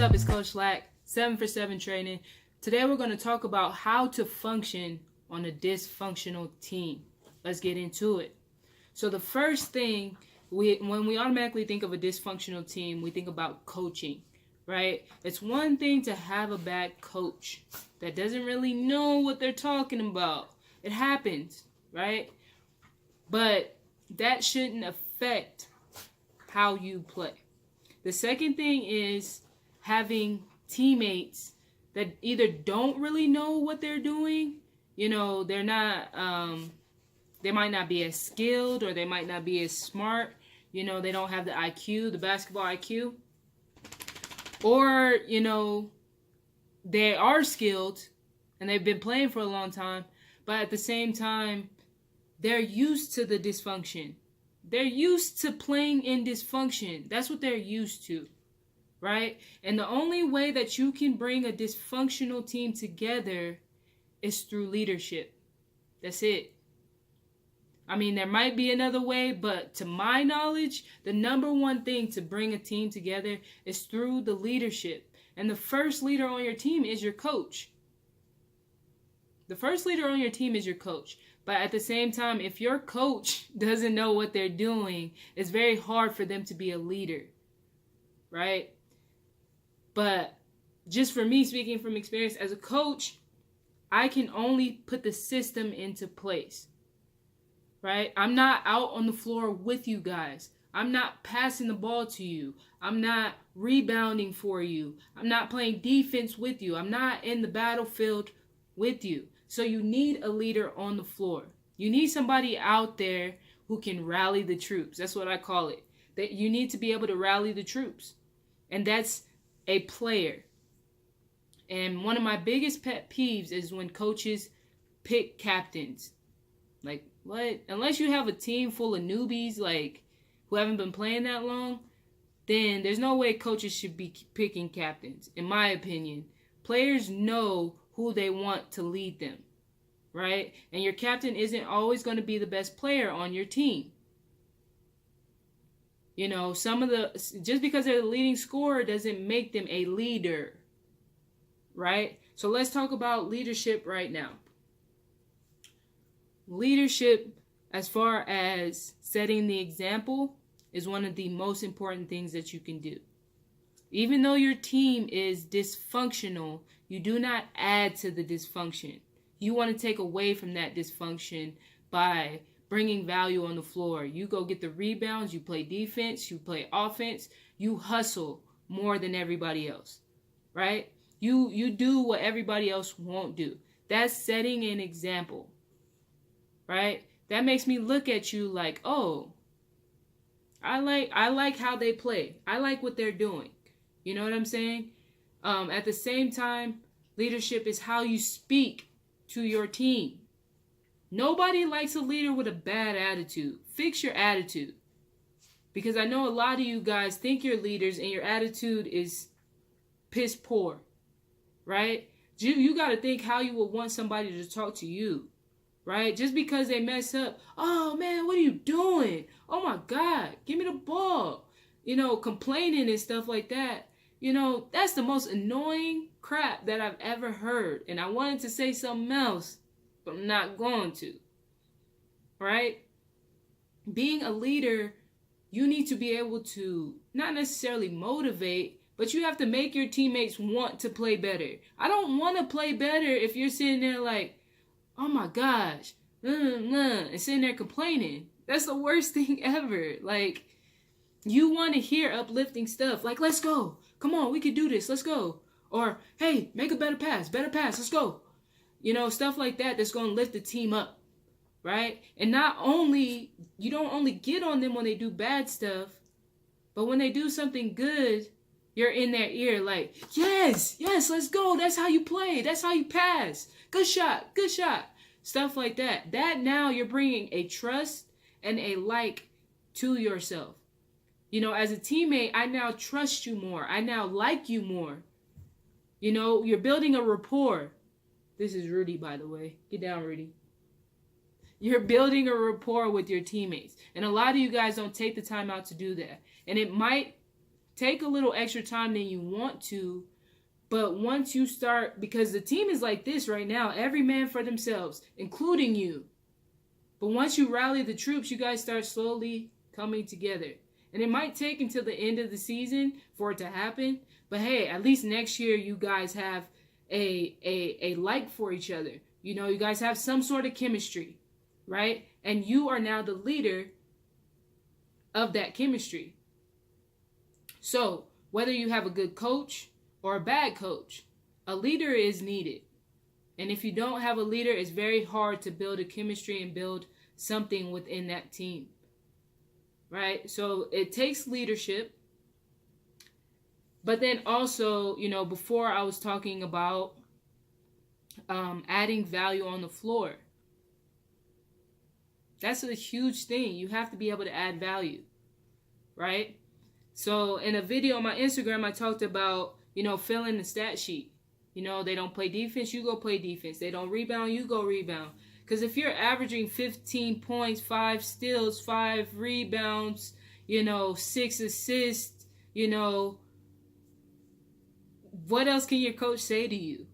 up? It's Coach Lack, 7 for 7 training. Today we're going to talk about how to function on a dysfunctional team. Let's get into it. So the first thing, when we automatically think of a dysfunctional team, we think about coaching, right? It's one thing to have a bad coach that doesn't really know what they're talking about. It happens, right? But that shouldn't affect how you play. The second thing is having teammates that either don't really know what they're doing, they're not, they might not be as skilled or they might not be as smart, they don't have the IQ, the basketball IQ, or, they are skilled and they've been playing for a long time, but at the same time, they're used to the dysfunction. They're used to playing in dysfunction. That's what they're used to, right? And the only way that you can bring a dysfunctional team together is through leadership. That's it. I mean, there might be another way, but to my knowledge, the number one thing to bring a team together is through the leadership. And the first leader on your team is your coach. The first leader on your team is your coach. But at the same time, if your coach doesn't know what they're doing, it's very hard for them to be a leader, right? But just for me, speaking from experience, as a coach, I can only put the system into place, right? I'm not out on the floor with you guys. I'm not passing the ball to you. I'm not rebounding for you. I'm not playing defense with you. I'm not in the battlefield with you. So you need a leader on the floor. You need somebody out there who can rally the troops. That's what I call it. That you need to be able to rally the troops. And that's a player. And one of my biggest pet peeves is when coaches pick captains. Like, what? Unless you have a team full of newbies, like, who haven't been playing that long, then there's no way coaches should be picking captains, in my opinion. Players know who they want to lead them, right? And your captain isn't always going to be the best player on your team. Just because they're the leading scorer doesn't make them a leader, right? So let's talk about leadership right now. Leadership, as far as setting the example, is one of the most important things that you can do. Even though your team is dysfunctional, you do not add to the dysfunction. You want to take away from that dysfunction by bringing value on the floor. You go get the rebounds, you play defense, you play offense, you hustle more than everybody else, right? You do what everybody else won't do. That's setting an example, right? That makes me look at you like, oh, I like how they play. I like what they're doing. You know what I'm saying? At the same time, leadership is how you speak to your team. Nobody likes a leader with a bad attitude. Fix your attitude. Because I know a lot of you guys think you're leaders and your attitude is piss poor. Right? You got to think how you would want somebody to talk to you. Right? Just because they mess up. Oh, man, what are you doing? Oh, my God. Give me the ball. Complaining and stuff like that. That's the most annoying crap that I've ever heard. And I wanted to say something else, but I'm not going to. Right? Being a leader, you need to be able to not necessarily motivate, but you have to make your teammates want to play better. I don't want to play better if you're sitting there like, oh my gosh, and sitting there complaining. That's the worst thing ever. Like, you want to hear uplifting stuff. Like, let's go. Come on, we can do this. Let's go. Or, hey, make a better pass. Let's go. Stuff like that that's going to lift the team up. Right? And you don't only get on them when they do bad stuff, but when they do something good, you're in their ear like, yes, let's go. That's how you play. That's how you pass. Good shot. Stuff like that. That now you're bringing a trust and a like to yourself. As a teammate, I now trust you more. I now like you more. You're building a rapport. This is Rudy, by the way. Get down, Rudy. You're building a rapport with your teammates. And a lot of you guys don't take the time out to do that. And it might take a little extra time than you want to, but once you start, because the team is like this right now, every man for themselves, including you. But once you rally the troops, you guys start slowly coming together. And it might take until the end of the season for it to happen. But hey, at least next year you guys have a like for each other. You know, you guys have some sort of chemistry, right? And you are now the leader of that chemistry. So whether you have a good coach or a bad coach, a leader is needed. And if you don't have a leader, it's very hard to build a chemistry and build something within that team. Right? So it takes leadership. But then also, you know, before I was talking about adding value on the floor. That's a huge thing. You have to be able to add value. Right? So in a video on my Instagram, I talked about, you know, filling the stat sheet. You know, they don't play defense, you go play defense. They don't rebound, you go rebound. Because if you're averaging 15 points, 5 steals, 5 rebounds, you know, 6 assists, you know, what else can your coach say to you?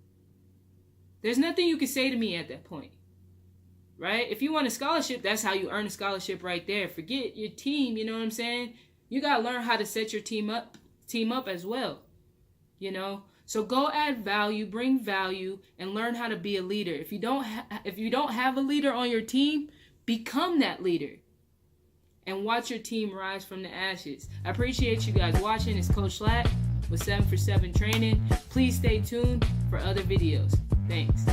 There's nothing you can say to me at that point. Right? If you want a scholarship, that's how you earn a scholarship right there. Forget your team, you know what I'm saying? You got to learn how to set your team up as well. You know? So go add value, bring value, and learn how to be a leader. If you don't have a leader on your team, become that leader. And watch your team rise from the ashes. I appreciate you guys watching. It's Coach Slack with 7 for 7 Training. Please stay tuned for other videos. Thanks.